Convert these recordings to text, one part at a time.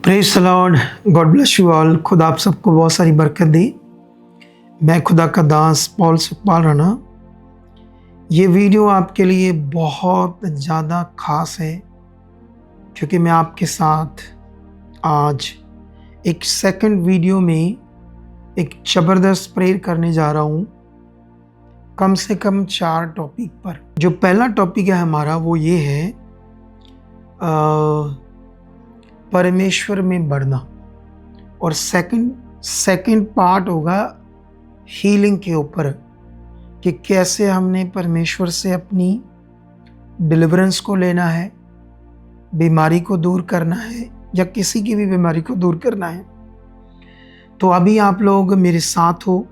Praise the Lord, God bless you all. खुदा आप सबको बहुत सारी बरकत दी। मैं खुदा का दास पॉल सुखपाल राणा। ये वीडियो आपके लिए बहुत ज़्यादा खास है क्योंकि मैं आपके साथ आज एक सेकंड वीडियो में एक ज़बरदस्त प्रेयर करने जा रहा हूँ, कम से कम 4 टॉपिक पर। जो पहला टॉपिक है हमारा वो ये है परमेश्वर में बढ़ना, और सेकंड पार्ट होगा हीलिंग के ऊपर कि कैसे हमने परमेश्वर से अपनी डिलीवरेंस को लेना है, बीमारी को दूर करना है या किसी की भी बीमारी को दूर करना है। तो अभी आप लोग मेरे साथ हो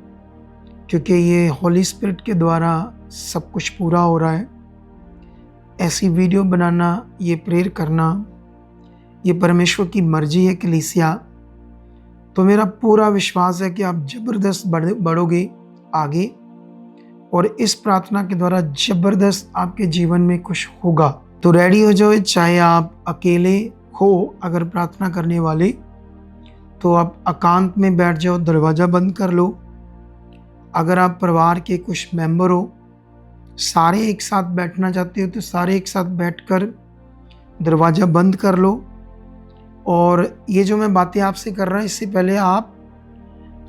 क्योंकि ये होली स्पिरिट के द्वारा सब कुछ पूरा हो रहा है। ऐसी वीडियो बनाना, ये प्रेयर करना, ये परमेश्वर की मर्जी है कलीसिया। तो मेरा पूरा विश्वास है कि आप ज़बरदस्त बढ़ोगे आगे, और इस प्रार्थना के द्वारा ज़बरदस्त आपके जीवन में कुछ होगा। तो रेडी हो जाओ, चाहे आप अकेले हो, अगर प्रार्थना करने वाले तो आप एकांत में बैठ जाओ, दरवाज़ा बंद कर लो। अगर आप परिवार के कुछ मेंबर हो, सारे एक साथ बैठना चाहते हो तो सारे एक साथ बैठकर दरवाज़ा बंद कर लो। और ये जो मैं बातें आपसे कर रहा हूँ, इससे पहले आप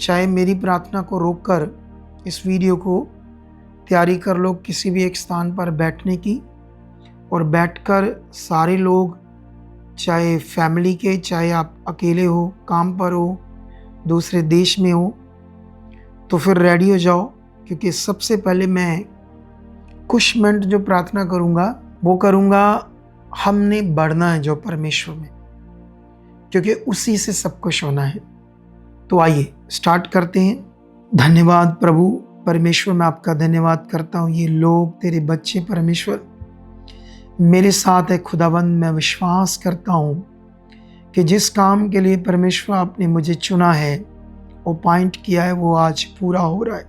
चाहे मेरी प्रार्थना को रोककर इस वीडियो को तैयारी कर लो किसी भी एक स्थान पर बैठने की, और बैठकर सारे लोग, चाहे फैमिली के, चाहे आप अकेले हो, काम पर हो, दूसरे देश में हो, तो फिर रेडी हो जाओ। क्योंकि सबसे पहले मैं कुछ मिनट जो प्रार्थना करूँगा वो करूँगा, हमने बढ़ना है जो परमेश्वर में, क्योंकि उसी से सब कुछ होना है। तो आइए स्टार्ट करते हैं। धन्यवाद प्रभु परमेश्वर, मैं आपका धन्यवाद करता हूँ। ये लोग तेरे बच्चे परमेश्वर मेरे साथ है खुदावंद। मैं विश्वास करता हूँ कि जिस काम के लिए परमेश्वर आपने मुझे चुना है, अपॉइंट किया है, वो आज पूरा हो रहा है।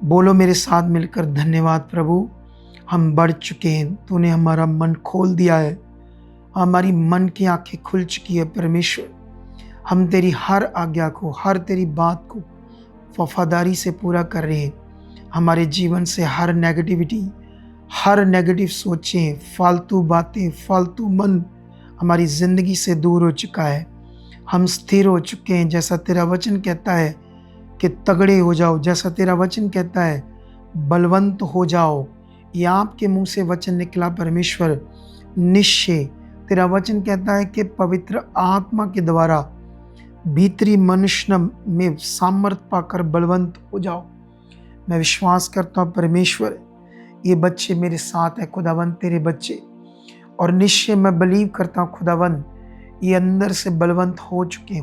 बोलो मेरे साथ मिलकर, धन्यवाद प्रभु, हम बढ़ चुके हैं। तूने हमारा मन खोल दिया है, हमारी मन की आंखें खुल चुकी है परमेश्वर। हम तेरी हर आज्ञा को, हर तेरी बात को वफादारी से पूरा कर रहे हैं। हमारे जीवन से हर नेगेटिविटी, हर नेगेटिव सोचें, फालतू बातें, फालतू मन हमारी ज़िंदगी से दूर हो चुका है। हम स्थिर हो चुके हैं। जैसा तेरा वचन कहता है कि तगड़े हो जाओ, जैसा तेरा वचन कहता है बलवंत हो जाओ। ये आपके मुंह से वचन निकला परमेश्वर। निश्चय तेरा वचन कहता है कि पवित्र आत्मा के द्वारा भीतरी मनुष्य में सामर्थ पाकर बलवंत हो जाओ। मैं विश्वास करता हूँ परमेश्वर, ये बच्चे मेरे साथ है खुदावंद, तेरे बच्चे, और निश्चय मैं बिलीव करता हूँ खुदावंद, ये अंदर से बलवंत हो चुके।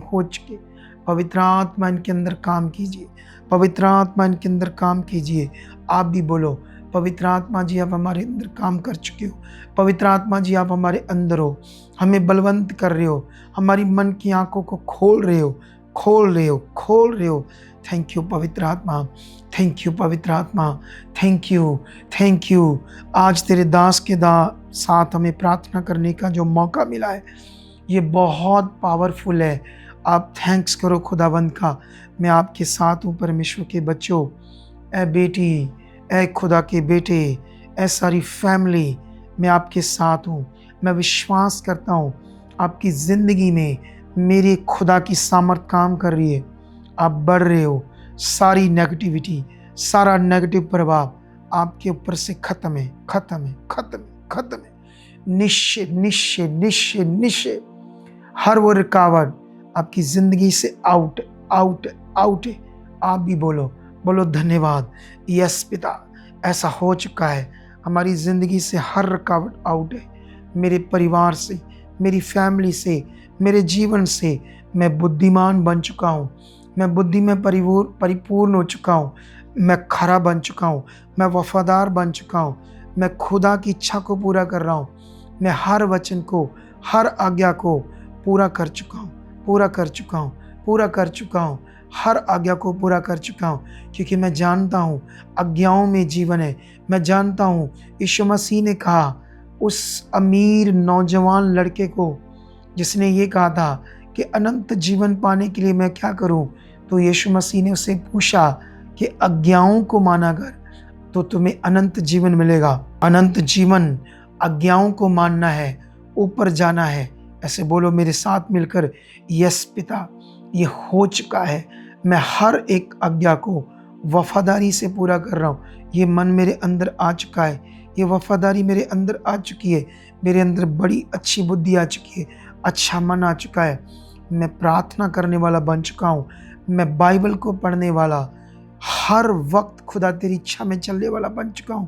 पवित्र आत्मा इनके अंदर काम कीजिए, पवित्र आत्मा इनके अंदर काम कीजिए। आप भी बोलो, पवित्र आत्मा जी आप हमारे अंदर काम कर चुके हो। पवित्र आत्मा जी आप हमारे अंदर हो, हमें बलवंत कर रहे हो, हमारी मन की आंखों को खोल रहे हो। थैंक यू पवित्र आत्मा, थैंक यू पवित्र आत्मा, थैंक यू। आज तेरे दास के साथ हमें प्रार्थना करने का जो मौका मिला है, ये बहुत पावरफुल है। आप थैंक्स करो खुदावंद का। मैं आपके साथ हूँ परमेश्वर के बच्चों, ए बेटी, ए खुदा के बेटे, ए सारी फैमिली, मैं आपके साथ हूँ। मैं विश्वास करता हूँ आपकी ज़िंदगी में मेरे खुदा की सामर्थ काम कर रही है। आप बढ़ रहे हो। सारी नेगेटिविटी, सारा नेगेटिव प्रभाव आपके ऊपर से खत्म है। निश्चय हर वो रुकावट आपकी ज़िंदगी से आउट है। आप भी बोलो धन्यवाद। यस पिता, ऐसा हो चुका है। हमारी ज़िंदगी से हर रुकावट आउट है। मेरे परिवार से, मेरी फैमिली से, मेरे जीवन से मैं बुद्धिमान बन चुका हूँ। मैं बुद्धि में परिपूर्ण हो चुका हूँ। मैं खरा बन चुका हूँ। मैं वफादार बन चुका हूँ। मैं खुदा की इच्छा को पूरा कर रहा हूँ। मैं हर वचन को, हर आज्ञा को पूरा कर चुका हूँ। हर आज्ञा को पूरा कर चुका हूँ, क्योंकि मैं जानता हूँ आज्ञाओं में जीवन है। मैं जानता हूँ यीशु मसीह ने कहा उस अमीर नौजवान लड़के को जिसने ये कहा था कि अनंत जीवन पाने के लिए मैं क्या करूं? तो यीशु मसीह ने उससे पूछा कि आज्ञाओं को माना कर तो तुम्हें अनंत जीवन मिलेगा। अनंत जीवन आज्ञाओं को मानना है, ऊपर जाना है। ऐसे बोलो मेरे साथ मिलकर, यस पिता, ये हो चुका है। मैं हर एक आज्ञा को वफादारी से पूरा कर रहा हूँ। ये मन मेरे अंदर आ चुका है, ये वफादारी मेरे अंदर आ चुकी है, मेरे अंदर बड़ी अच्छी बुद्धि आ चुकी है, अच्छा मन आ चुका है। मैं प्रार्थना करने वाला बन चुका हूँ, मैं बाइबल को पढ़ने वाला, हर वक्त खुदा तेरी इच्छा में चलने वाला बन चुका हूँ।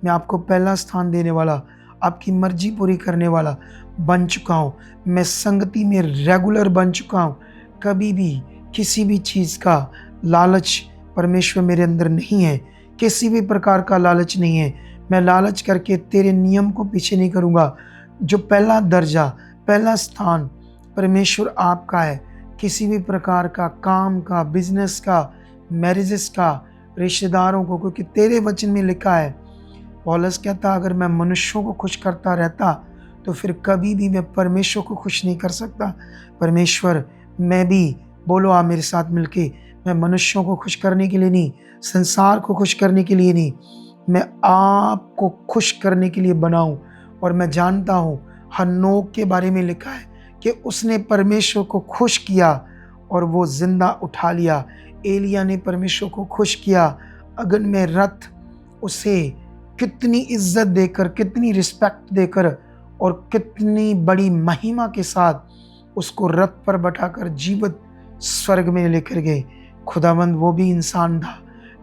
मैं आपको पहला स्थान देने वाला, आपकी मर्जी पूरी करने वाला बन चुका हूँ। मैं संगति में रेगुलर बन चुका हूँ। कभी भी किसी भी चीज़ का लालच परमेश्वर मेरे अंदर नहीं है, किसी भी प्रकार का लालच नहीं है। मैं लालच करके तेरे नियम को पीछे नहीं करूँगा। जो पहला दर्जा, पहला स्थान परमेश्वर आपका है, किसी भी प्रकार का काम का, बिजनेस का, मैरिजेस का, रिश्तेदारों को, क्योंकि तेरे वचन में लिखा है, पौलुस कहता अगर मैं मनुष्यों को खुश करता रहता तो फिर कभी भी मैं परमेश्वर को खुश नहीं कर सकता। परमेश्वर, मैं भी, बोलो आप मेरे साथ मिलके, मैं मनुष्यों को खुश करने के लिए नहीं, संसार को खुश करने के लिए नहीं, मैं आपको खुश करने के लिए बनाऊं। और मैं जानता हूँ हनोक के बारे में लिखा है कि उसने परमेश्वर को खुश किया और वो जिंदा उठा लिया। एलिया ने परमेश्वर को खुश किया, अगन में रथ उसे कितनी इज्जत देकर, कितनी रिस्पेक्ट देकर और कितनी बड़ी महिमा के साथ उसको रथ पर बैठाकर जीवित स्वर्ग में लेकर गए। खुदावंद वो भी इंसान था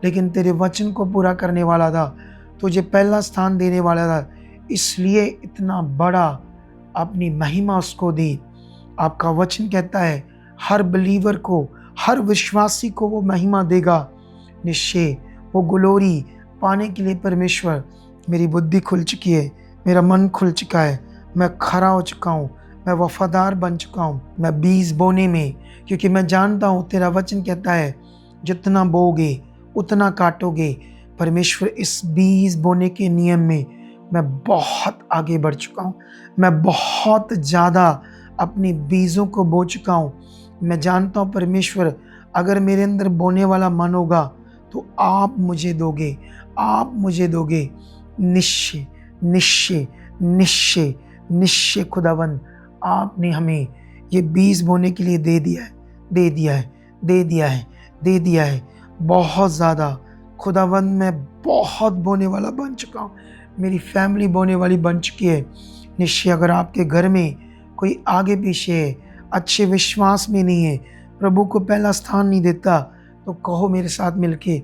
लेकिन तेरे वचन को पूरा करने वाला था, तुझे पहला स्थान देने वाला था, इसलिए इतना बड़ा अपनी महिमा उसको दी। आपका वचन कहता है हर बिलीवर को, हर विश्वासी को वो महिमा देगा। निश्चय वो ग्लोरी पाने के लिए परमेश्वर, मेरी बुद्धि खुल चुकी है, मेरा मन खुल चुका है, मैं खरा हो चुका हूँ, मैं वफादार बन चुका हूँ। मैं बीज बोने में, क्योंकि मैं जानता हूँ तेरा वचन कहता है जितना बोगे उतना काटोगे। परमेश्वर इस बीज बोने के नियम में मैं बहुत आगे बढ़ चुका हूँ, मैं बहुत ज़्यादा अपनी बीजों को बो चुका हूँ। मैं जानता हूँ परमेश्वर अगर मेरे अंदर बोने वाला मन होगा तो आप मुझे दोगे, आप मुझे दोगे। निश्चय निश्चय निश्चय निश्चय खुदावन, आपने हमें ये बीज बोने के लिए दे दिया है, दे दिया है, दे दिया है, दे दिया है बहुत ज़्यादा। खुदावन मैं बहुत बोने वाला बन चुका हूँ, मेरी फैमिली बोने वाली बन चुकी है। निश्चय अगर आपके घर में कोई आगे पीछे है, अच्छे विश्वास में नहीं है, प्रभु को पहला स्थान नहीं देता, तो कहो मेरे साथ मिलके,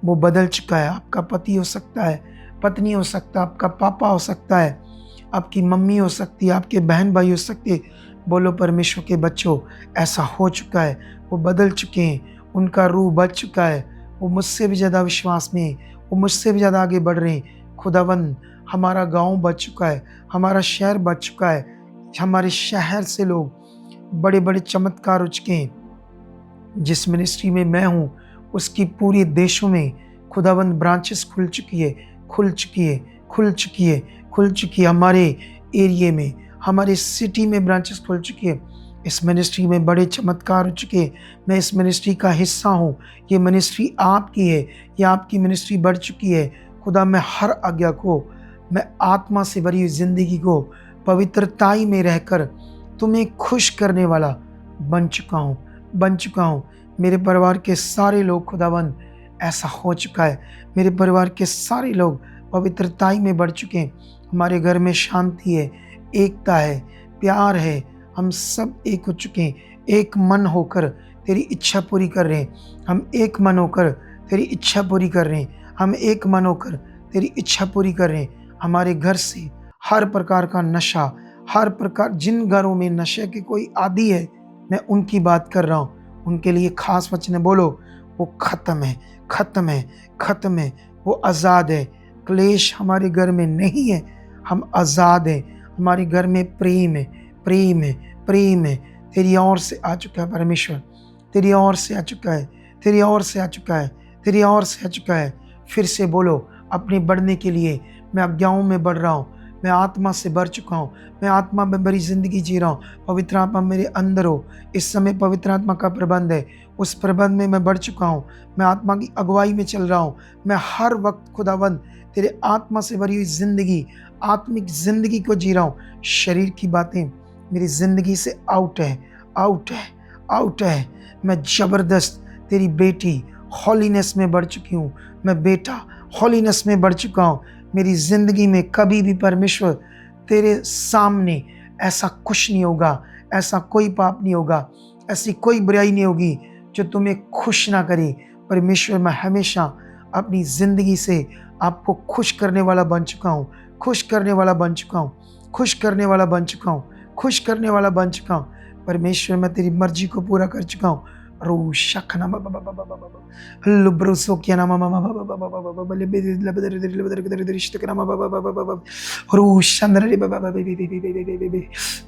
वो बदल चुका है। आपका पति हो सकता है, पत्नी हो सकता है, आपका पापा हो सकता है, आपकी मम्मी हो सकती है, आपके बहन भाई हो सकते हैं। बोलो परमेश्वर के बच्चों, ऐसा हो चुका है, वो बदल चुके हैं, उनका रूह बच चुका है, वो मुझसे भी ज़्यादा विश्वास में है, वो मुझसे भी ज़्यादा आगे बढ़ रहे हैं। खुदावन हमारा गांव बच चुका है, हमारा शहर बच चुका है, हमारे शहर से लोग बड़े बड़े चमत्कार हो चुके हैं। जिस मिनिस्ट्री में मैं हूँ उसकी पूरे देशों में खुदाबंद ब्रांचेस खुल चुकी है, खुल चुकी है, खुल चुकी है, खुल चुकी है। हमारे एरिए में, हमारे सिटी में ब्रांचेस खुल चुकी है। इस मिनिस्ट्री में बड़े चमत्कार हो चुके हैं। मैं इस मिनिस्ट्री का हिस्सा हूँ, ये मिनिस्ट्री आपकी है, ये आपकी मिनिस्ट्री बढ़ चुकी है। खुदा मैं हर आज्ञा को, मैं आत्मा से भरी हुई जिंदगी को पवित्रताई में रहकर तुम्हें खुश करने वाला बन चुका हूँ, बन चुका हूँ। मेरे परिवार के सारे लोग खुदावंद ऐसा हो चुका है, मेरे परिवार के सारे लोग पवित्रताई में बढ़ चुके हैं। हमारे घर में शांति है, एकता है, प्यार है, हम सब एक हो चुके हैं। एक मन होकर तेरी इच्छा पूरी कर रहे हैं, हम एक मन होकर तेरी इच्छा पूरी कर रहे हैं, हम एक मन होकर तेरी इच्छा पूरी कर रहे हैं। हमारे घर से हर प्रकार का नशा, हर प्रकार, जिन घरों में नशे के कोई आदी है, मैं उनकी बात कर रहा हूँ, उनके लिए खास वचन बोलो, वो खत्म है, खत्म है, खत्म है, वो आज़ाद है। क्लेश हमारे घर में नहीं है, हम आज़ाद हैं। हमारे घर में प्रेम है, प्रेम है, प्रेम है। तेरी ओर से आ चुका है परमेश्वर, तेरी ओर से आ चुका है, तेरी ओर से आ चुका है, तेरी ओर से आ चुका है। फिर से बोलो, अपने बढ़ने के लिए मैं आज्ञाओं में बढ़ रहा हूँ, मैं आत्मा से भर चुका हूँ, मैं आत्मा में भरी जिंदगी जी रहा हूँ। पवित्र आत्मा मेरे अंदर हो। इस समय पवित्र आत्मा का प्रबंध है, उस प्रबंध में मैं बढ़ चुका हूँ। मैं आत्मा की अगुवाई में चल रहा हूँ। मैं हर वक्त खुदावंद तेरे आत्मा से भरी हुई जिंदगी, आत्मिक जिंदगी को जी रहा हूँ। शरीर की बातें मेरी जिंदगी से आउट है, आउट है, आउट है। मैं जबरदस्त तेरी बेटी हॉलीनेस में बढ़ चुकी हूँ। मैं बेटा हॉलीनेस में बढ़ चुका हूँ। मेरी जिंदगी में कभी भी परमेश्वर तेरे सामने ऐसा कुछ नहीं होगा, ऐसा कोई पाप नहीं होगा, ऐसी कोई बुराई नहीं होगी जो तुम्हें खुश ना करे। परमेश्वर मैं हमेशा अपनी जिंदगी से आपको खुश करने वाला बन चुका हूँ, खुश करने वाला बन चुका हूँ, खुश करने वाला बन चुका हूँ, खुश करने वाला बन चुका हूँ। परमेश्वर मैं तेरी मर्जी को पूरा कर चुका हूँ। रो शखना लुब्रोसो क्या नाम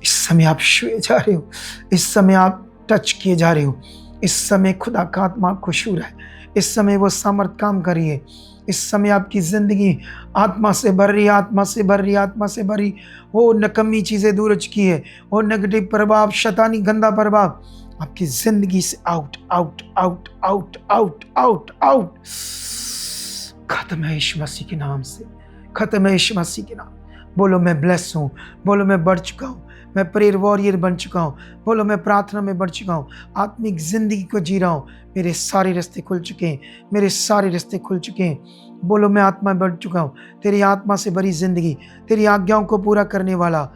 इस समय आप छुए जा रहे हो, इस समय आप टच किए जा रहे हो। इस समय खुदा का आत्मा खुश हो रहा है। इस समय वो सामर्थ काम कर रही है। इस समय आपकी जिंदगी आत्मा से भर रही, आत्मा से भर रही, आत्मा से भरी। वो नकम्मी चीजें दूर हो चुकी है, वो नेगेटिव प्रभाव, शैतानी गंदा प्रभाव आपकी जिंदगी से out out out out out out out खत्म है यीशु मसीह के नाम से, खत्म है यीशु मसीह के नाम। बोलो मैं ब्लेस हूँ, बोलो मैं बढ़ चुका हूँ, मैं प्रेयर वॉरियर बन चुका हूँ, बोलो मैं प्रार्थना में बढ़ चुका हूँ, आत्मिक जिंदगी को जी रहा हूँ। मेरे सारे रास्ते खुल चुके हैं, मेरे सारे रास्ते खुल चुके हैं। बोलो मैं आत्मा में बढ़ चुका हूँ। तेरी आत्मा से भरी जिंदगी, तेरी आज्ञाओं को पूरा करने वाला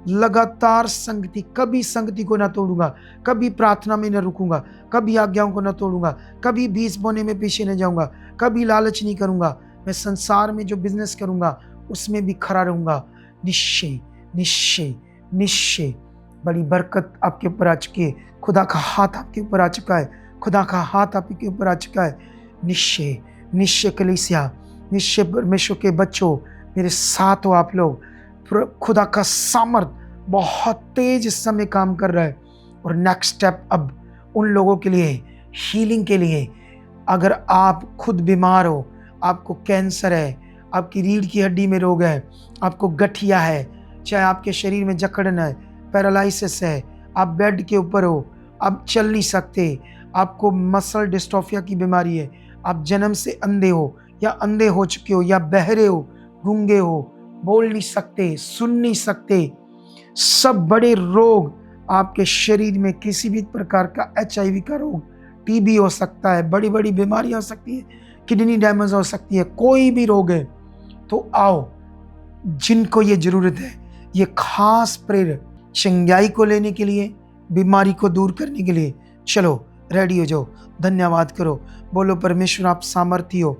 लगातार संगति, कभी संगति को ना तोड़ूंगा, कभी प्रार्थना में न रुकूंगा, कभी आज्ञाओं को न तोड़ूंगा, कभी बीज बोने में पीछे न जाऊंगा, कभी लालच नहीं करूंगा। मैं संसार में जो बिजनेस करूंगा उसमें भी खड़ा रहूंगा। निश्चय निश्चय निश्चय बड़ी बरकत आपके ऊपर आ चुकी है। खुदा का हाथ आपके ऊपर आ चुका है, खुदा का हाथ आपके ऊपर आ चुका है। निश्चय निश्चय कलीसिया, निश्चय परमेश्वर के बच्चों, मेरे साथ हो आप लोग। खुदा का सामर्थ बहुत तेज इस समय काम कर रहा है। और नेक्स्ट स्टेप अब उन लोगों के लिए, हीलिंग के लिए, अगर आप खुद बीमार हो, आपको कैंसर है, आपकी रीढ़ की हड्डी में रोग है, आपको गठिया है, चाहे आपके शरीर में जकड़न है, पैरालिसिस है, आप बेड के ऊपर हो, आप चल नहीं सकते, आपको मसल डिस्ट्रोफिया की बीमारी है, आप जन्म से अंधे हो या अंधे हो चुके हो या बहरे हो, गूंगे हो, बोल नहीं सकते, सुन नहीं सकते, सब बड़े रोग आपके शरीर में, किसी भी प्रकार का HIV का रोग, TB हो सकता है, बड़ी बड़ी बीमारियां हो सकती है, किडनी डैमेज हो सकती है, कोई भी रोग है तो आओ। जिनको ये जरूरत है, ये खास प्रेयर चंगाई को लेने के लिए, बीमारी को दूर करने के लिए, चलो रेडी हो जाओ, धन्यवाद करो, बोलो परमेश्वर आप सामर्थी हो।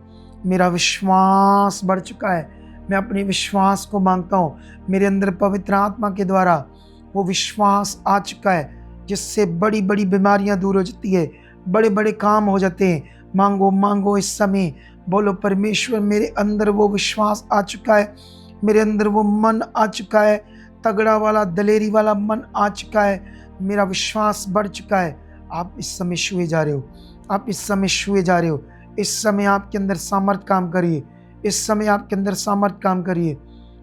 मेरा विश्वास बढ़ चुका है, मैं अपने विश्वास को मांगता हूँ। मेरे अंदर पवित्र आत्मा के द्वारा वो विश्वास आ चुका है जिससे बड़ी बड़ी बीमारियां दूर हो जाती है, बड़े बड़े काम हो जाते हैं। मांगो मांगो इस समय, बोलो परमेश्वर मेरे अंदर वो विश्वास आ चुका है, मेरे अंदर वो मन आ चुका है, तगड़ा वाला दलेरी वाला मन आ चुका है, मेरा विश्वास बढ़ चुका है। आप इस समय छुए जा रहे हो, आप इस समय छुए जा रहे हो। इस समय आपके अंदर सामर्थ काम करिए, इस समय आपके अंदर सामर्थ काम करिए,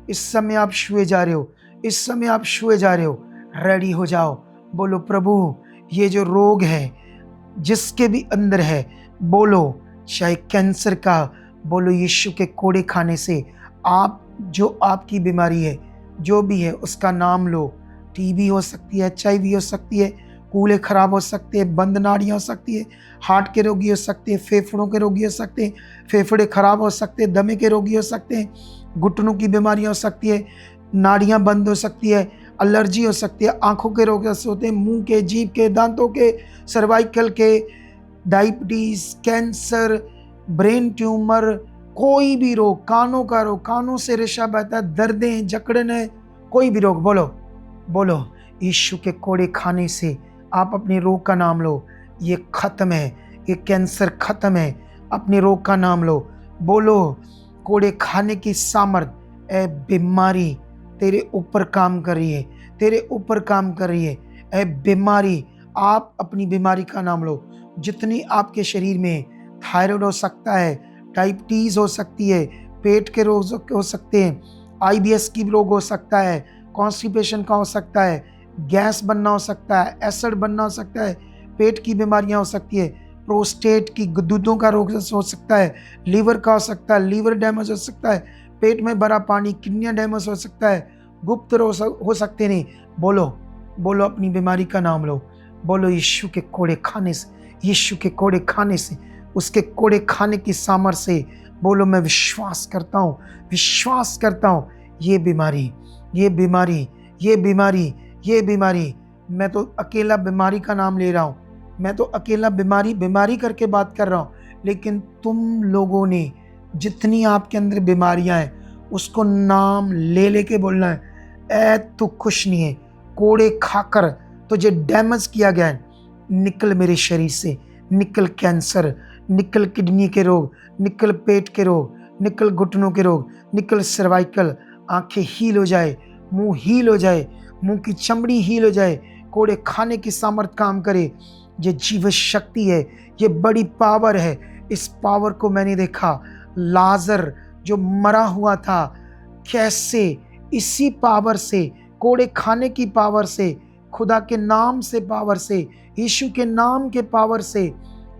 इस समय आप छुए जा रहे हो, इस समय आप छुए जा रहे हो। रेडी हो जाओ, बोलो प्रभु ये जो रोग है जिसके भी अंदर है, बोलो चाहे कैंसर का, बोलो यीशु के कोड़े खाने से आप, जो आपकी बीमारी है जो भी है उसका नाम लो। TB हो सकती है, HIV हो सकती है, कूल्हे खराब हो सकते हैं, बंद नाड़ियाँ हो सकती है, हार्ट के रोगी हो सकते हैं, फेफड़ों के रोगी हो सकते हैं, फेफड़े खराब हो सकते हैं, दमे के रोगी हो सकते हैं, घुटनों की बीमारियाँ हो सकती है, नाड़ियाँ बंद हो सकती है, एलर्जी हो सकती है, आंखों के रोग ऐसे होते हैं, मुंह के, जीभ के, दांतों के, सर्वाइकल के, डायबिटीज, कैंसर, ब्रेन ट्यूमर, कोई भी रोग, कानों का रोग, कानों से रेशा बहता है, दर्दें, जकड़न है, कोई भी रोग, बोलो बोलो यीशु के कोड़े खाने से आप अपने रोग का नाम लो। ये खत्म है, ये कैंसर खत्म है, अपने रोग का नाम लो। बोलो कोड़े खाने की सामर्थ, ए बीमारी तेरे ऊपर काम कर रही है, तेरे ऊपर काम कर रही है। ए बीमारी, आप अपनी बीमारी का नाम लो। जितनी आपके शरीर में, थायराइड हो सकता है, डायबिटीज हो सकती है, पेट के रोग हो सकते हैं, IBS की रोग हो सकता है, कॉन्स्टिपेशन का हो सकता है, गैस बनना हो सकता है, एसिड बनना हो सकता है, पेट की बीमारियां हो सकती है, प्रोस्टेट की गुर्दों का रोग हो सकता है, लीवर का हो सकता है, लीवर डैमेज हो सकता है, पेट में भरा पानी, किडनियां डैमेज हो सकता है, गुप्त रोग हो सकते नहीं। बोलो बोलो, अपनी बीमारी का नाम लो, बोलो यीशु के कोड़े खाने से, यीशु के कोड़े खाने से, उसके कोड़े खाने की सामर्थ्य से बोलो मैं विश्वास करता हूँ, विश्वास करता हूँ। ये बीमारी, ये बीमारी, ये बीमारी, ये बीमारी, मैं तो अकेला बीमारी का नाम ले रहा हूँ, मैं तो अकेला बीमारी बीमारी करके बात कर रहा हूँ, लेकिन तुम लोगों ने जितनी आपके अंदर बीमारियां हैं उसको नाम ले लेके बोलना है, ऐ तू खुश नहीं है, कोड़े खाकर तुझे डैमेज किया गया है, निकल मेरे शरीर से, निकल कैंसर, निकल किडनी के रोग, निकल पेट के रोग, निकल घुटनों के रोग, निकल सर्वाइकल, आंखें हील हो जाए, मुंह हील हो जाए, मुंह की चमड़ी हील हो जाए, कोड़े खाने की सामर्थ काम करे। ये जीवन शक्ति है, ये बड़ी पावर है। इस पावर को मैंने देखा, लाजर जो मरा हुआ था, कैसे इसी पावर से, कोड़े खाने की पावर से, खुदा के नाम से पावर से, यीशु के नाम के पावर से,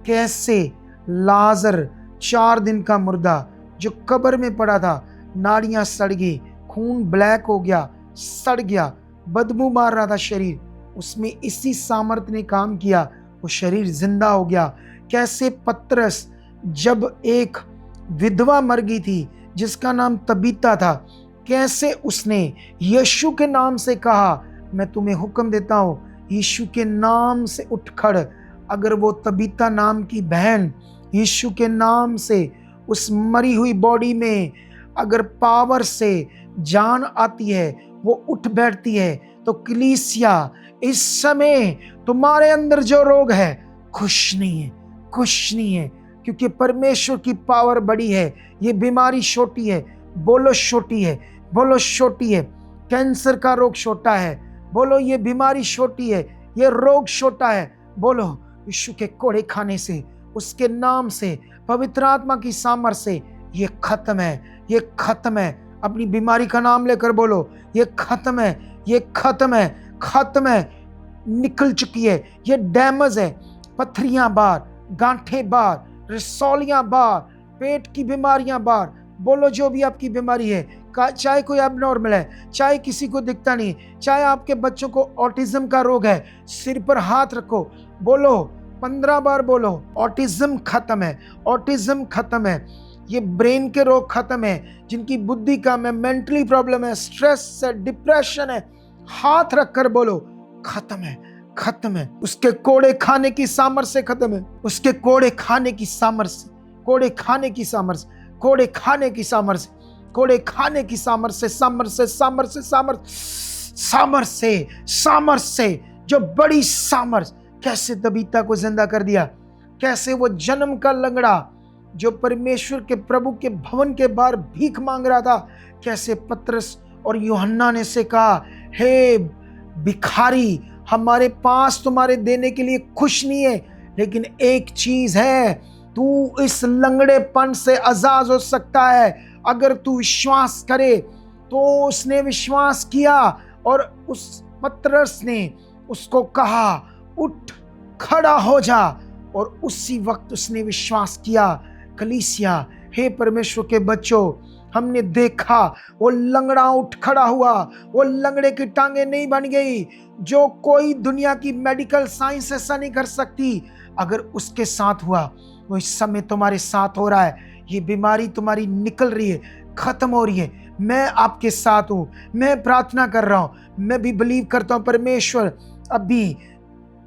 कैसे लाजर 4 दिन का मुर्दा जो कब्र में पड़ा था, नाड़ियां सड़ गई, खून ब्लैक हो गया, सड़ गया, बदबू मार रहा था शरीर, उसमें इसी सामर्थ ने काम किया, वो शरीर जिंदा हो गया। कैसे पतरस जब एक विधवा मर गई थी जिसका नाम तबीता था, कैसे उसने यीशु के नाम से कहा, मैं तुम्हें हुक्म देता हूं यीशु के नाम से उठ खड़। अगर वो तबीता नाम की बहन यीशु के नाम से उस मरी हुई बॉडी में अगर पावर से जान आती है, वो उठ बैठती है, तो कलीसिया इस समय तुम्हारे अंदर जो रोग है खुश नहीं है, खुश नहीं है, क्योंकि परमेश्वर की पावर बड़ी है। ये बीमारी छोटी है, बोलो छोटी है, बोलो छोटी है। कैंसर का रोग छोटा है, बोलो ये बीमारी छोटी है, ये रोग छोटा है। बोलो यीशु के कोड़े खाने से, उसके नाम से, पवित्र आत्मा की सामर्थ्य से ये खत्म है, ये खत्म है। अपनी बीमारी का नाम लेकर बोलो, ये खत्म है, ये खत्म है, खत्म है, निकल चुकी है, ये डैमेज है। पथरियां बाहर, गांठें बाहर, रसौलियां बाहर, पेट की बीमारियां बाहर। बोलो जो भी आपकी बीमारी है, चाहे कोई एबनॉर्मल है, चाहे किसी को दिखता नहीं, चाहे आपके बच्चों को ऑटिज्म का रोग है, सिर पर हाथ रखो, बोलो 15 बार बोलो, ऑटिज्म खत्म है, ऑटिज्म खत्म है। ये ब्रेन के रोग खत्म है, जिनकी बुद्धि कम है, मेंटली प्रॉब्लम है, स्ट्रेस है, डिप्रेशन है, हाथ रखकर बोलो खत्म है, खत्म है। उसके कोड़े खाने की सामर्थ्य से खत्म है, उसके कोड़े खाने की सामर्थ्य, कोड़े खाने की सामर्थ्य, कोड़े खाने की सामर्थ्य, कोड़े खाने की सामर्थ्य, सामर्थ्य, सामर्थ्य, सामर्थ्य, सामर्थ्य, सामर्थ्य, जो बड़ी सामर्थ्य। कैसे तबीता को जिंदा कर दिया, कैसे वो जन्म का लंगड़ा जो परमेश्वर के प्रभु के भवन के बाहर भीख मांग रहा था, कैसे पतरस और यूहन्ना ने से कहा, हे भिखारी, हमारे पास तुम्हारे देने के लिए कुछ नहीं है, लेकिन एक चीज है, तू इस लंगड़ेपन से आजाद हो सकता है अगर तू विश्वास करे। तो उसने विश्वास किया और उस पतरस ने उसको कहा, उठ खड़ा हो जा, और उसी वक्त उसने विश्वास किया। कलीसिया, हे परमेश्वर के बच्चों, हमने देखा वो लंगड़ा उठ खड़ा हुआ, वो लंगड़े की टांगे नहीं बन गई, जो कोई दुनिया की मेडिकल साइंस ऐसा नहीं कर सकती। अगर उसके साथ हुआ, वो इस समय तुम्हारे साथ हो रहा है। ये बीमारी तुम्हारी निकल रही है, खत्म हो रही है। मैं आपके साथ हूं, मैं प्रार्थना कर रहा हूं, मैं भी बिलीव करता हूं परमेश्वर अभी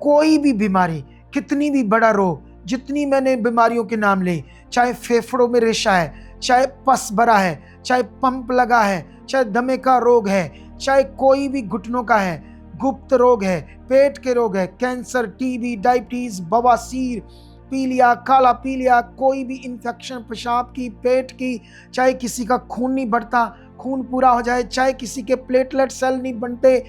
कोई भी बीमारी, कितनी भी बड़ा रोग, जितनी मैंने बीमारियों के नाम ले, चाहे फेफड़ों में रेशा है, चाहे पस भरा है, चाहे पंप लगा है, चाहे दमे का रोग है, चाहे कोई भी घुटनों का है, गुप्त रोग है, पेट के रोग है, कैंसर, टीबी, डायबिटीज, बवासीर, पीलिया, काला पीलिया, कोई भी इंफेक्शन, पेशाब की, पेट की, चाहे किसी का खून नहीं बढ़ता, खून पूरा हो जाए, चाहे किसी के प्लेटलेट सेल नहीं बनते,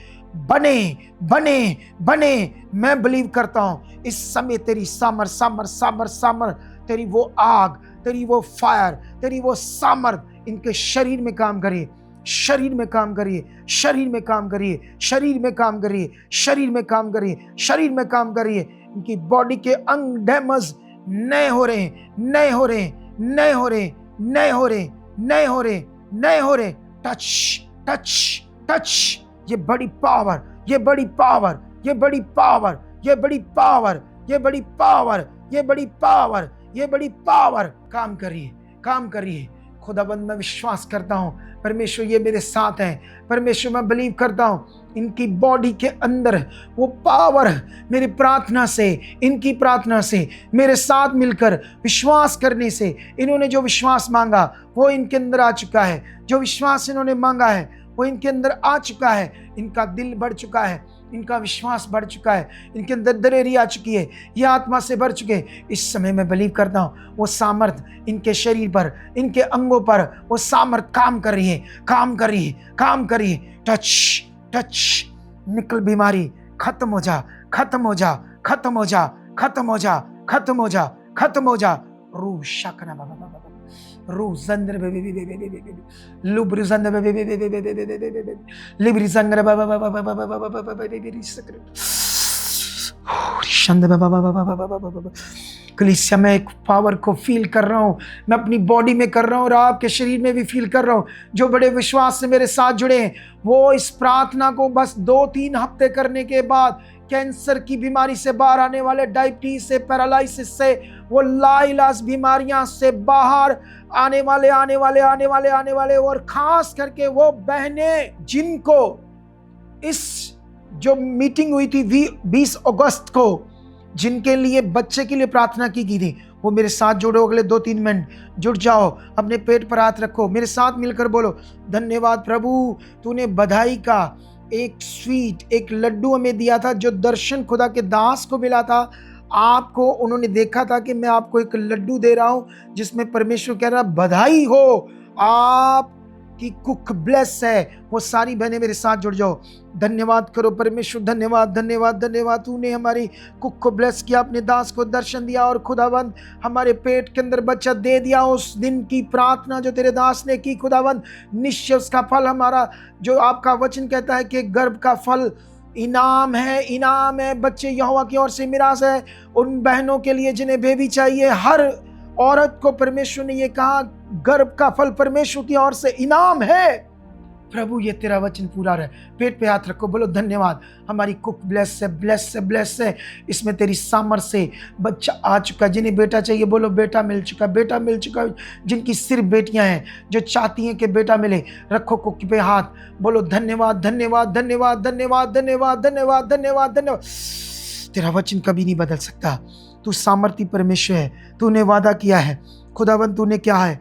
बने बने बने। मैं बिलीव करता हूं इस समय तेरी सामर सामर सामर सामर, तेरी वो आग, तेरी वो फायर, तेरी वो सामर्थ इनके शरीर में काम करे। शरीर में काम करिए, शरीर में काम करिए, शरीर में काम करिए, शरीर में काम करिए, शरीर में काम करिए। इनकी बॉडी के अंग डैमेज नए हो रहे हैं, नए हो रहे हैं, नए हो रहे हैं, नए हो रहे हैं, नए हो रहे हैं, नए हो रहे हैं। टच टच टच, ये बड़ी पावर, ये बड़ी पावर, ये बड़ी पावर, ये बड़ी पावर, ये बड़ी पावर, ये बड़ी पावर, ये बड़ी पावर। काम करिए, काम करिए। खुदाबंद मैं विश्वास करता हूँ परमेश्वर ये मेरे साथ हैं। परमेश्वर मैं बिलीव करता हूँ इनकी बॉडी के अंदर वो पावर मेरी प्रार्थना से, इनकी प्रार्थना से, मेरे साथ मिलकर विश्वास करने से, इन्होंने जो विश्वास मांगा वो इनके अंदर आ चुका है। जो विश्वास इन्होंने मांगा है वो इनके अंदर आ चुका है। इनका दिल बढ़ चुका है, इनका विश्वास बढ़ चुका है, इनके अंदर दलेरी आ चुकी है, ये आत्मा से भर चुके हैं। इस समय मैं बिलीव करता हूँ वो सामर्थ इनके शरीर पर, इनके अंगों पर वो सामर्थ काम कर रही है, काम कर रही है, काम कर रही है। टच टच, निकल बीमारी, खत्म हो जा, खत्म हो जा, खत्म हो जा, खत्म हो जा, खत्म हो जा, खत्म हो जा। रू शकना बाबा बाबा रू जंदर बे बे बे बे बे बे लुब्रु जंदर बे बे बे बे बे बे बे बे बे लिब्रि जंगर बाबा बाबा बाबा बाबा बाबा बाबा बे बे सकरे शंद बाबा बाबा बाबा बाबा बाबा। कलीसिया में एक पावर को फील कर रहा हूँ, मैं अपनी बॉडी में कर रहा हूँ और आपके शरीर में भी फील कर रहा हूँ। जो बड़े विश्वास से मेरे साथ जुड़े हैं वो इस प्रार्थना को बस 2-3 हफ्ते करने के बाद कैंसर की बीमारी से बाहर आने वाले, डायबिटीज से, पैरालिसिस से, वो लाइलाज बीमारियां से बाहर आने वाले, आने वाले, आने वाले, आने वाले। और खास करके वो बहनें जिनको इस जो मीटिंग हुई थी 20 अगस्त को, जिनके लिए बच्चे के लिए प्रार्थना की गई थी, वो मेरे साथ जुड़ो। अगले 2-3 मिनट जुड़ जाओ, अपने पेट पर हाथ रखो, मेरे साथ मिलकर बोलो धन्यवाद प्रभु, तूने बधाई का एक स्वीट, एक लड्डू हमें दिया था जो दर्शन खुदा के दास को मिला था। आपको उन्होंने देखा था कि मैं आपको एक लड्डू दे रहा हूं जिसमें परमेश्वर कह रहा बधाई हो, आपकी कुक ब्लेस है। वो सारी बहनें मेरे साथ जुड़ जाओ, धन्यवाद करो परमेश्वर, धन्यवाद धन्यवाद धन्यवाद, तूने हमारी कुक को ब्लेस किया, अपने दास को दर्शन दिया और खुदावंद हमारे पेट के अंदर बच्चा दे दिया। उस दिन की प्रार्थना जो तेरे दास ने की खुदावंद, निश्चय उसका फल हमारा, जो आपका वचन कहता है कि गर्भ का फल इनाम है, इनाम है। बच्चे यहोवा की ओर से मिरास है उन बहनों के लिए जिन्हें बेबी चाहिए। हर औरत को परमेश्वर ने ये कहा गर्भ का फल परमेश्वर की ओर से इनाम है। प्रभु ये तेरा वचन पूरा रहे। पेट पे हाथ रखो, बोलो धन्यवाद, हमारी कुक ब्लेस है, ब्लेस है, ब्लेस है। इसमें तेरी सामर्थ से बच्चा आ चुका। जिन्हें बेटा चाहिए बोलो बेटा मिल चुका, बेटा मिल चुका। जिनकी सिर्फ बेटियां हैं जो चाहती हैं कि बेटा मिले, रखो कुक पे हाथ, बोलो धन्यवाद धन्यवाद धन्यवाद धन्यवाद धन्यवाद धन्यवाद धन्यवाद धन्यवाद। तेरा वचन कभी नहीं बदल सकता, तू सामर्थी परमेश्वर है। तूने वादा किया है खुदावंद, तूने क्या है,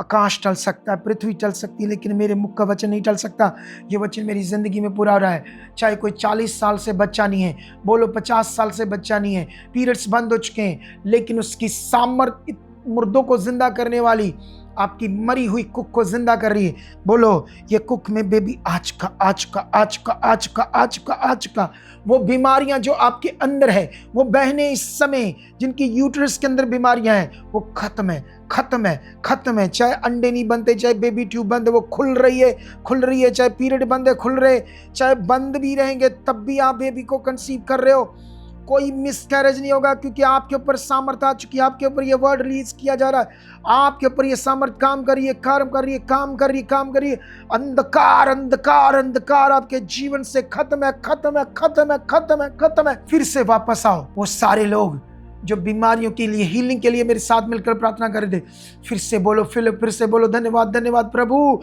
आकाश टल सकता है, पृथ्वी टल सकती है, लेकिन मेरे मुख का वचन नहीं टल सकता। ये वचन मेरी जिंदगी में पूरा हो रहा है। चाहे कोई 40 साल से बच्चा नहीं है, बोलो 50 साल से बच्चा नहीं है, पीरियड्स बंद हो चुके हैं, लेकिन उसकी सामर्थ मुर्दों को जिंदा करने वाली आपकी मरी हुई कुक को जिंदा कर रही है। बोलो ये कुक में बेबी आ चुका, आ चुका, आ चुका, आ चुका, आ चुका, आ चुका। वो बीमारियां जो आपके अंदर है, वो बहनें इस समय जिनकी यूट्रस के अंदर बीमारियां हैं, वो खत्म है, खत्म है, खत्म है। चाहे अंडे नहीं बनते, चाहे बेबी ट्यूब बंद है, वो खुल रही है, खुल रही है। चाहे पीरियड बंद है, खुल रहे, चाहे बंद भी रहेंगे तब भी आप बेबी को कंसीव कर रहे हो। कोई मिसकैरेज नहीं होगा क्योंकि आपके ऊपर सामर्थ आ चुकी है। आपके ऊपर ये वर्ड रिलीज किया जा रहा है, आपके ऊपर ये सामर्थ काम कर रही है, काम कर रही है, काम कर रही है, काम कर रही है। अंधकार अंधकार अंधकार आपके जीवन से खत्म है, खत्म है, खत्म है, खत्म है, खत्म है। फिर से वापस आओ। वो सारे लोग जो बीमारियों के लिए, हीलिंग के लिए मेरे साथ मिलकर प्रार्थना कर रहे थे, फिर से बोलो, फिर से बोलो धन्यवाद धन्यवाद प्रभु,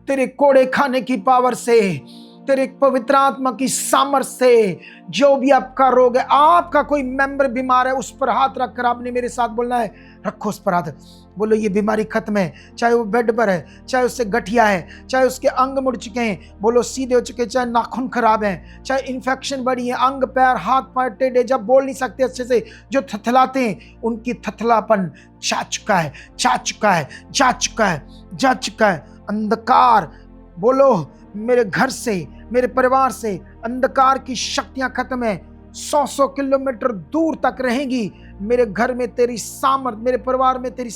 तेरे कोड़े खाने की पावर से, तेरे पवित्र आत्मा की सामर्थ से, जो भी आपका रोग है, आपका कोई मेंबर बीमार है, उस पर हाथ रखकर आपने मेरे साथ बोलना है, रखो उस पर हाथ, बोलो ये बीमारी खत्म है। चाहे वो बेड पर है, चाहे उससे गठिया है, चाहे उसके अंग मुड़ चुके हैं, बोलो सीधे हो चुके, चाहे नाखून खराब है, चाहे इन्फेक्शन बढ़ी है, अंग पैर हाथ पैर टेढ़े, जब बोल नहीं सकते अच्छे से, जो थथलाते हैं, उनकी थथलापन जा चुका है, जा चुका है, जा चुका है, जा चुका है। अंधकार, बोलो मेरे घर से, मेरे परिवार से अंधकार की शक्तियां खत्म है। 100 किलोमीटर दूर तक रहेंगी। मेरे घर में तेरी सामर्थ, मेरे परिवार में तेरी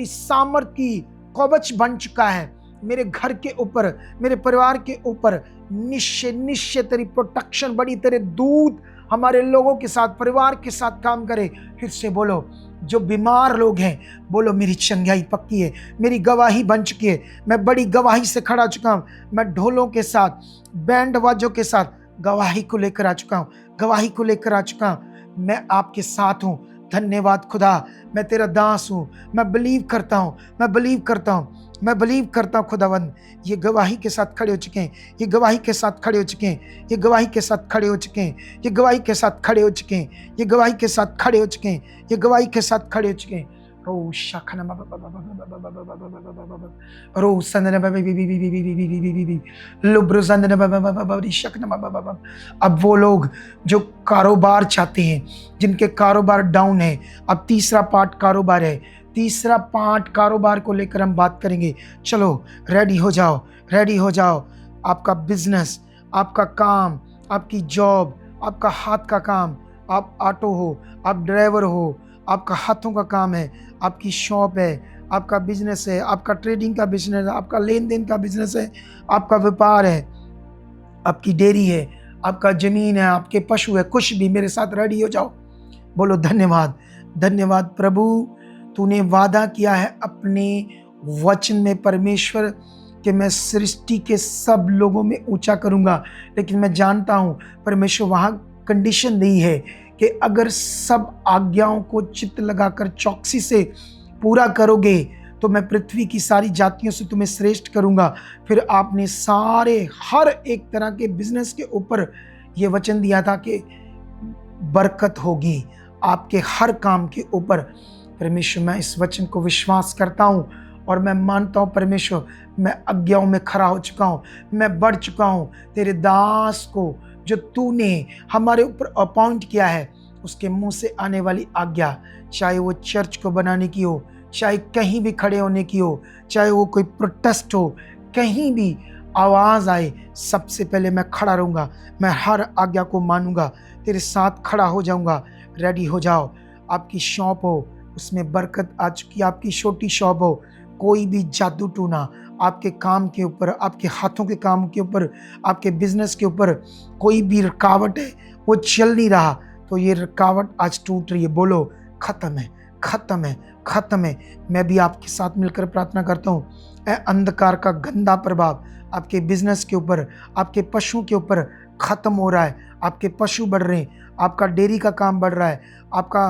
सामर्थ की कवच बन चुका है। मेरे घर के ऊपर, मेरे परिवार के ऊपर निश्चय निश्चय तेरी प्रोटेक्शन बड़ी, तेरे दूत हमारे लोगों के साथ, परिवार के साथ काम करे। फिर से बोलो, जो बीमार लोग हैं बोलो मेरी चंगाई पक्की है, मेरी गवाही बन चुकी है, मैं बड़ी गवाही से खड़ा चुका हूँ, मैं ढोलों के साथ, बैंड वाजों के साथ गवाही को लेकर आ चुका हूँ, गवाही को लेकर आ चुका हूँ। मैं आपके साथ हूँ। धन्यवाद खुदा, मैं तेरा दास हूँ, मैं बिलीव करता हूँ, मैं बिलीव करता हूँ, मैं बिलीव करता हूँ खुदावंद। ये गवाही के साथ खड़े हो चुके हैं, ये गवाही के साथ खड़े हो चुके हैं, ये गवाही के साथ खड़े हो चुके हैं, ये गवाही के साथ खड़े हो चुके हैं, ये गवाही के साथ खड़े हो चुके हैं, ये गवाही के साथ खड़े हो चुके हैं। रो शाखना रो संदन लुब्रो संदन शखना। अब वो लोग जो कारोबार चाहते हैं, जिनके कारोबार डाउन है, अब तीसरा पार्ट कारोबार है, तीसरा पार्ट कारोबार को लेकर हम बात करेंगे। चलो रेडी हो जाओ, रेडी हो जाओ। आपका बिजनेस, आपका काम, आपकी जॉब, आपका हाथ का काम, आप ऑटो हो, आप ड्राइवर हो, आपका हाथों का काम है, आपकी शॉप है, आपका बिजनेस है, आपका ट्रेडिंग का बिजनेस है, आपका लेन देन का बिजनेस है, आपका व्यापार है, आपकी डेयरी है, आपका जमीन है, आपके पशु है, कुछ भी, मेरे साथ रेडी हो जाओ। बोलो धन्यवाद, धन्यवाद प्रभु, तूने वादा किया है अपने वचन में परमेश्वर कि मैं सृष्टि के सब लोगों में ऊंचा करूंगा। लेकिन मैं जानता हूं परमेश्वर वहां कंडीशन नहीं है कि अगर सब आज्ञाओं को चित्त लगाकर चौकसी से पूरा करोगे तो मैं पृथ्वी की सारी जातियों से तुम्हें श्रेष्ठ करूंगा। फिर आपने सारे हर एक तरह के बिजनेस के ऊपर ये वचन दिया था कि बरकत होगी आपके हर काम के ऊपर। परमेश्वर मैं इस वचन को विश्वास करता हूँ और मैं मानता हूँ परमेश्वर, मैं आज्ञाओं में खड़ा हो चुका हूँ, मैं बढ़ चुका हूँ। तेरे दास को जो तूने हमारे ऊपर अपॉइंट किया है उसके मुंह से आने वाली आज्ञा, चाहे वो चर्च को बनाने की हो, चाहे कहीं भी खड़े होने की हो, चाहे वो कोई प्रोटेस्ट हो, कहीं भी आवाज़ आए, सबसे पहले मैं खड़ा रहूँगा, मैं हर आज्ञा को मानूंगा, तेरे साथ खड़ा हो जाऊँगा। रेडी हो जाओ। आपकी शॉप हो उसमें बरकत आ चुकी है, आपकी छोटी शॉप हो, कोई भी जादू टूना आपके काम के ऊपर, आपके हाथों के काम के ऊपर, आपके बिजनेस के ऊपर कोई भी रुकावट है, वो चल नहीं रहा, तो ये रुकावट आज टूट रही है। बोलो खत्म है, खत्म है, खत्म है। मैं भी आपके साथ मिलकर प्रार्थना करता हूँ, अंधकार का गंदा प्रभाव आपके बिजनेस के ऊपर, आपके पशुओं के ऊपर खत्म हो रहा है। आपके पशु बढ़ रहे हैं, आपका डेयरी का काम बढ़ रहा है, आपका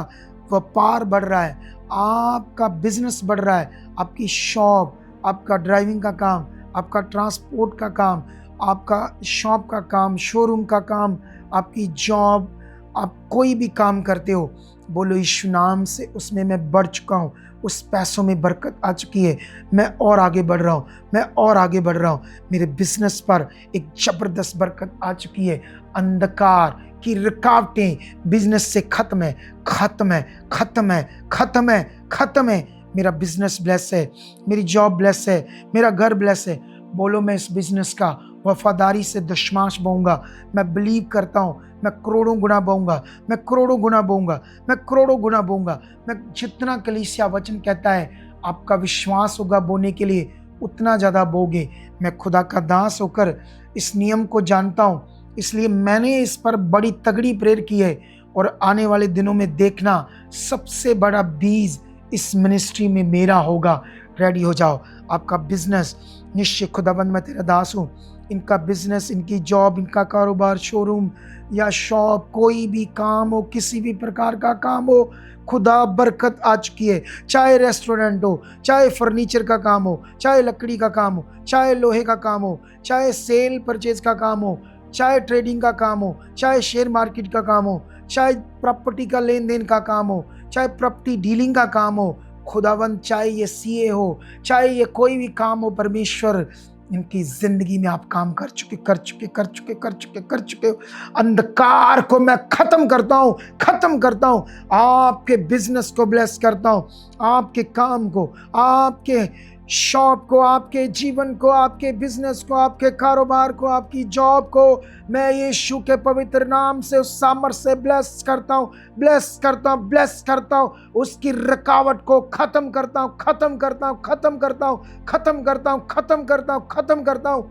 व्यापार बढ़ रहा है, आपका बिजनेस बढ़ रहा है, आपकी शॉप, आपका ड्राइविंग का काम, आपका ट्रांसपोर्ट का काम, आपका शॉप का काम, शोरूम का काम, आपकी जॉब, आप कोई भी काम करते हो, बोलो यीशु नाम से उसमें मैं बढ़ चुका हूँ, उस पैसों में बरकत आ चुकी है, मैं और आगे बढ़ रहा हूँ, मैं और आगे बढ़ रहा हूँ। मेरे बिजनेस पर एक जबरदस्त बरकत आ चुकी है। अंधकार की रुकावटें बिजनेस से खत्म है, खत्म है, खत्म है, खत्म है, खत्म है। मेरा बिजनेस ब्लेस है, मेरी जॉब ब्लेस है, मेरा घर ब्लेस है। बोलो मैं इस बिजनेस का वफादारी से दशमाश बोऊंगा। मैं बिलीव करता हूँ मैं करोड़ों गुना बोऊंगा, मैं करोड़ों गुना बोऊंगा, मैं करोड़ों गुना बोऊंगा। मैं जितना कलीसिया वचन कहता है आपका विश्वास होगा बोने के लिए, उतना ज़्यादा बोगे। मैं खुदा का दास होकर इस नियम को जानता हूँ, इसलिए मैंने इस पर बड़ी तगड़ी प्रेयर की है। और आने वाले दिनों में देखना सबसे बड़ा बीज इस मिनिस्ट्री में मेरा होगा। रेडी हो जाओ। आपका बिजनेस निश्चय खुदाबंद मैं तेरा दास हूँ, इनका बिजनेस, इनकी जॉब, इनका कारोबार, शोरूम या शॉप, कोई भी काम हो, किसी भी प्रकार का काम हो, खुदा बरकत आ चुकी है। चाहे रेस्टोरेंट हो, चाहे फर्नीचर का काम हो, चाहे लकड़ी का काम हो, चाहे लोहे का काम हो, चाहे सेल परचेज का काम हो, चाहे ट्रेडिंग का काम हो, चाहे शेयर मार्केट का काम हो, चाहे प्रॉपर्टी का लेन देन का काम हो, चाहे प्रॉपर्टी डीलिंग का काम हो, खुदावंद चाहे ये सीए हो, चाहे ये कोई भी काम हो, परमेश्वर इनकी जिंदगी में आप काम कर चुके हो। अंधकार को मैं खत्म करता हूँ, आपके बिजनेस को ब्लेस करता हूँ, आपके काम को, आपके शॉप को, आपके जीवन को, आपके बिजनेस को, आपके कारोबार को, आपकी जॉब को मैं यीशु के पवित्र नाम से उस सामर्थ से ब्लेस करता हूँ, ब्लेस करता हूँ, ब्लेस करता हूँ। उसकी रुकावट को खत्म करता हूँ, खत्म करता हूँ, खत्म करता हूँ, खत्म करता हूँ, खत्म करता हूँ, खत्म करता हूँ।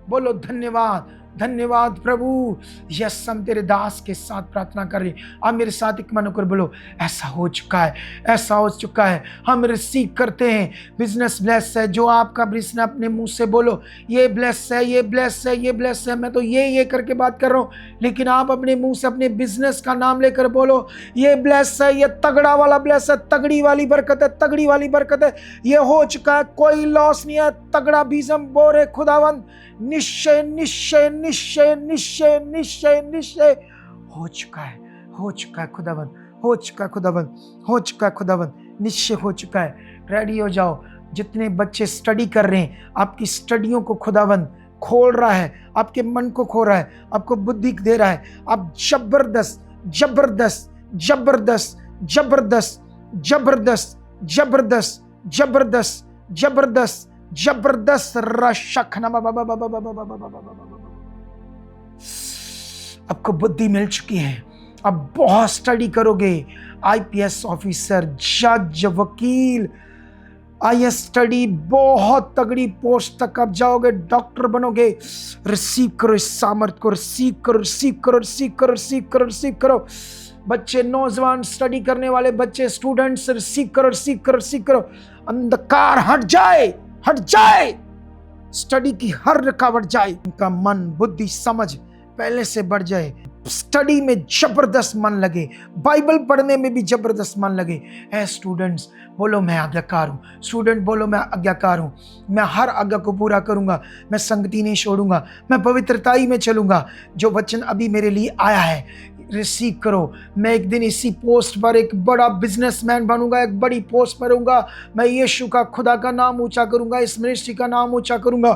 बोलो धन्यवाद, धन्यवाद प्रभु। यस, हम तेरे दास के साथ प्रार्थना कर रहे हैं। आप मेरे साथ एक मन होकर बोलो, ऐसा हो चुका है, ऐसा हो चुका है। हम रिसीव करते हैं। बिजनेस ब्लेस है। जो आपका बिजनेस, अपने मुंह से बोलो ये ब्लेस है, ये ब्लेस है, ये ब्लेस है। मैं तो ये करके बात कर रहा हूँ, लेकिन आप अपने मुंह से अपने बिजनेस का नाम लेकर बोलो ये ब्लेस है, ये तगड़ा वाला ब्लेस है, तगड़ी वाली बरकत है, तगड़ी वाली बरकत है। ये हो चुका है, कोई लॉस नहीं है। तगड़ा बीज हम बो रहे खुदावंद, निश्चय निश्चय निश्चय निश्चय निश्चय निश्चय हो चुका है, हो चुका है खुदावंद, हो चुका है खुदावंद, हो चुका है खुदावंद, निश्चय हो चुका है। रेडी हो जाओ। जितने बच्चे स्टडी कर रहे हैं, आपकी स्टडियों को खुदावंद खोल रहा है, आपके मन को खोल रहा है, आपको बुद्धि दे रहा है। आप जबरदस्त जबरदस्त जबरदस्त जबरदस्त जबरदस्त जबरदस्त जबरदस्त जबरदस्त जबरदस्त रशखना। आपको बुद्धि मिल चुकी है। अब बहुत स्टडी करोगे, आईपीएस ऑफिसर, जज, वकील, आईएएस स्टडी, बहुत तगड़ी पोस्ट तक आप जाओगे, डॉक्टर बनोगे। रिसीव करो इस सामर्थ को, रिसीव करो, रिसीव करो, रिसीव करो, रिसीव करो, रिसीव करो। बच्चे, नौजवान, स्टडी करने वाले बच्चे, स्टूडेंट्स, रिसीव करो, रिसीव करो, रिसीव करो। अंधकार हट जाए, हट जाए। स्टडी की हर रुकावट जाए। उनका मन, बुद्धि, समझ पहले से बढ़ जाए। स्टडी में जबरदस्त मन लगे, बाइबल पढ़ने में भी जबरदस्त मन लगे। ऐ स्टूडेंट्स बोलो मैं आज्ञाकार हूँ। स्टूडेंट बोलो मैं आज्ञाकार हूँ। मैं हर आज्ञा को पूरा करूंगा। मैं संगति नहीं छोड़ूंगा। मैं पवित्रताई में चलूंगा। जो वचन अभी मेरे लिए आया है, रिसीव करो। मैं एक दिन इसी पोस्ट पर एक बड़ा बिजनेसमैन बनूंगा, एक बड़ी पोस्ट पर रहूंगा। मैं यीशु का, खुदा का नाम ऊंचा करूंगा, इस मिनिस्ट्री का नाम ऊंचा करूंगा।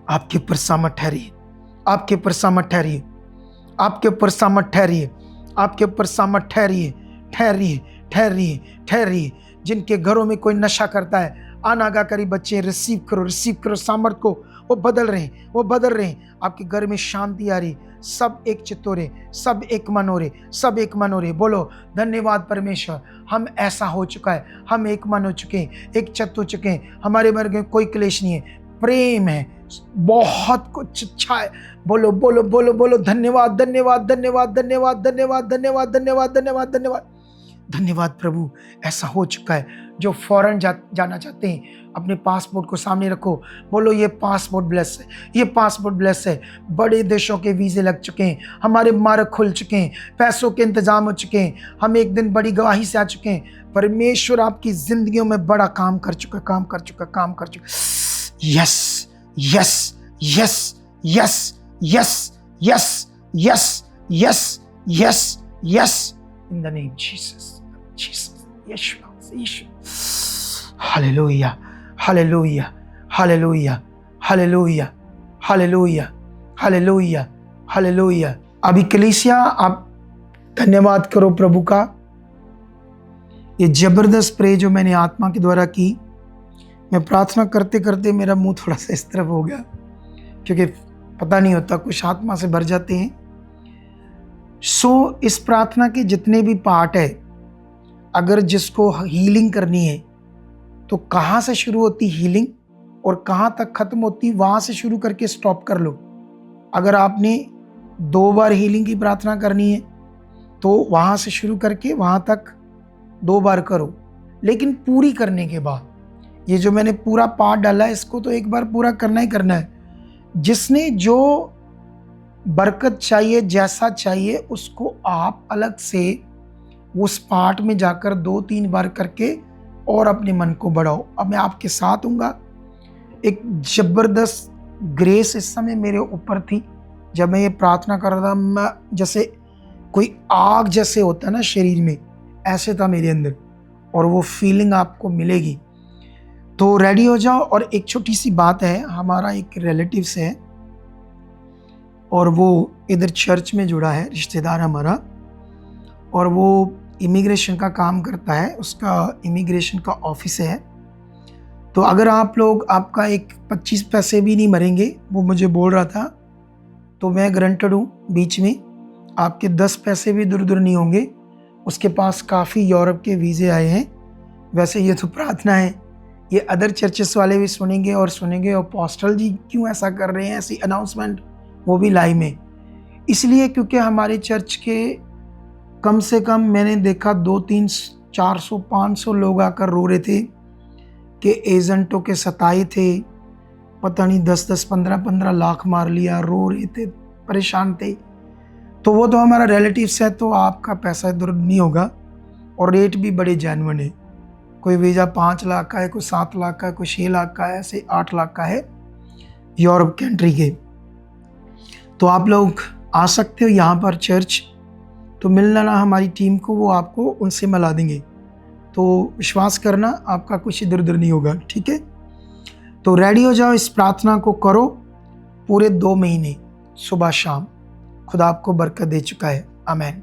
आपके ऊपर सामर्थ ठहरिए, आपके ऊपर सामर्थ ठहरिए, आपके ऊपर सामर्थ ठहरिए, आपके ऊपर सामर्थ ठहरिए, ठहरिए, ठहरिए, ठहरिए। जिनके घरों में कोई नशा करता है, अनागाकारी बच्चे, रिसीव करो, रिसीव करो सामर्थ को। वो बदल रहे हैं, वो बदल रहे हैं। आपके घर में शांति आ रही। सब एक चित्त हो रहे, सब एक मन हो रहे, सब एक मन हो रहे। बोलो धन्यवाद परमेश्वर, हम ऐसा हो चुका है। हम एक मन हो चुके हैं, एक चित्त हो चुके हैं। हमारे मन में कोई क्लेश नहीं है, प्रेम है, बहुत कुछ अच्छा है। बोलो बोलो बोलो बोलो धन्यवाद धन्यवाद धन्यवाद धन्यवाद धन्यवाद धन्यवाद धन्यवाद धन्यवाद धन्यवाद धन्यवाद प्रभु। ऐसा हो चुका है। जो फॉरेन जाना चाहते हैं, अपने पासपोर्ट को सामने रखो। बोलो ये पासपोर्ट ब्लेस है, ये पासपोर्ट ब्लेस है। बड़े देशों के वीज़े लग चुके हैं, हमारे मार्ग खुल चुके हैं, पैसों के इंतजाम हो चुके हैं। हम एक दिन बड़ी गवाही से आ चुके हैं। परमेश्वर आपकी जिंदगियों में बड़ा काम कर चुका, काम कर चुका, काम कर चुका। Yes yes yes yes yes yes yes yes yes yes in the name Jesus, Jesus, यीशु, यीशु। Hallelujah, hallelujah, hallelujah, hallelujah, hallelujah, hallelujah, hallelujah. अभी कलीसिया आप धन्यवाद करो प्रभु का। ये जबरदस्त प्रे जो मैंने आत्मा के द्वारा की, मैं प्रार्थना करते करते मेरा मुंह थोड़ा सा इस तरफ हो गया, क्योंकि पता नहीं होता, कुछ आत्मा से भर जाते हैं। सो इस प्रार्थना के जितने भी पार्ट है, अगर जिसको हीलिंग करनी है तो कहाँ से शुरू होती हीलिंग और कहाँ तक खत्म होती, वहाँ से शुरू करके स्टॉप कर लो। अगर आपने 2 बार हीलिंग की प्रार्थना करनी है तो वहाँ से शुरू करके वहाँ तक 2 बार करो। लेकिन पूरी करने के बाद, ये जो मैंने पूरा पार्ट डाला है, इसको तो एक बार पूरा करना ही करना है। जिसने जो बरकत चाहिए, जैसा चाहिए, उसको आप अलग से उस पार्ट में जाकर 2-3 बार करके और अपने मन को बढ़ाओ। अब मैं आपके साथ हूँगा। एक जबरदस्त ग्रेस इस समय मेरे ऊपर थी जब मैं ये प्रार्थना कर रहा था। मैं जैसे कोई आग जैसे होता है ना शरीर में, ऐसे था मेरे अंदर, और वो फीलिंग आपको मिलेगी। तो रेडी हो जाओ। और एक छोटी सी बात है, हमारा एक रिलेटिव्स है और वो इधर चर्च में जुड़ा है, रिश्तेदार हमारा, और वो इमिग्रेशन का काम करता है, उसका इमिग्रेशन का ऑफिस है। तो अगर आप लोग आपका एक 25 पैसे भी नहीं मरेंगे, वो मुझे बोल रहा था, तो मैं गारंटेड हूँ बीच में आपके 10 पैसे भी दूर दूर नहीं होंगे। उसके पास काफ़ी यूरोप के वीज़े आए हैं। वैसे ये तो प्रार्थना है, ये अदर चर्चेस वाले भी सुनेंगे और अपोस्टल जी क्यों ऐसा कर रहे हैं, ऐसी अनाउंसमेंट, वो भी लाइव में। इसलिए क्योंकि हमारे चर्च के कम से कम मैंने देखा 200, 300, 400, 500 लोग आकर रो रहे थे कि एजेंटों के सताए थे, पता नहीं 10-10, 15-15 लाख मार लिया, रो रहे थे, परेशान थे। तो वो तो हमारा रिलेटिव्स है, तो आपका पैसा इधर नहीं होगा और रेट भी बड़े जेन्युइन है। कोई वीज़ा 5 लाख का है, कोई 7 लाख का है, कोई 6 लाख का है, ऐसे 8 लाख का है यूरोप कंट्री के। तो आप लोग आ सकते हो यहाँ पर चर्च, तो मिल लेना हमारी टीम को, वो आपको उनसे मिला देंगे। तो विश्वास करना, आपका कुछ इधर उधर नहीं होगा, ठीक है। तो रेडी हो जाओ, इस प्रार्थना को करो पूरे 2 महीने सुबह शाम। खुदा आपको बरकत दे चुका है। आमीन।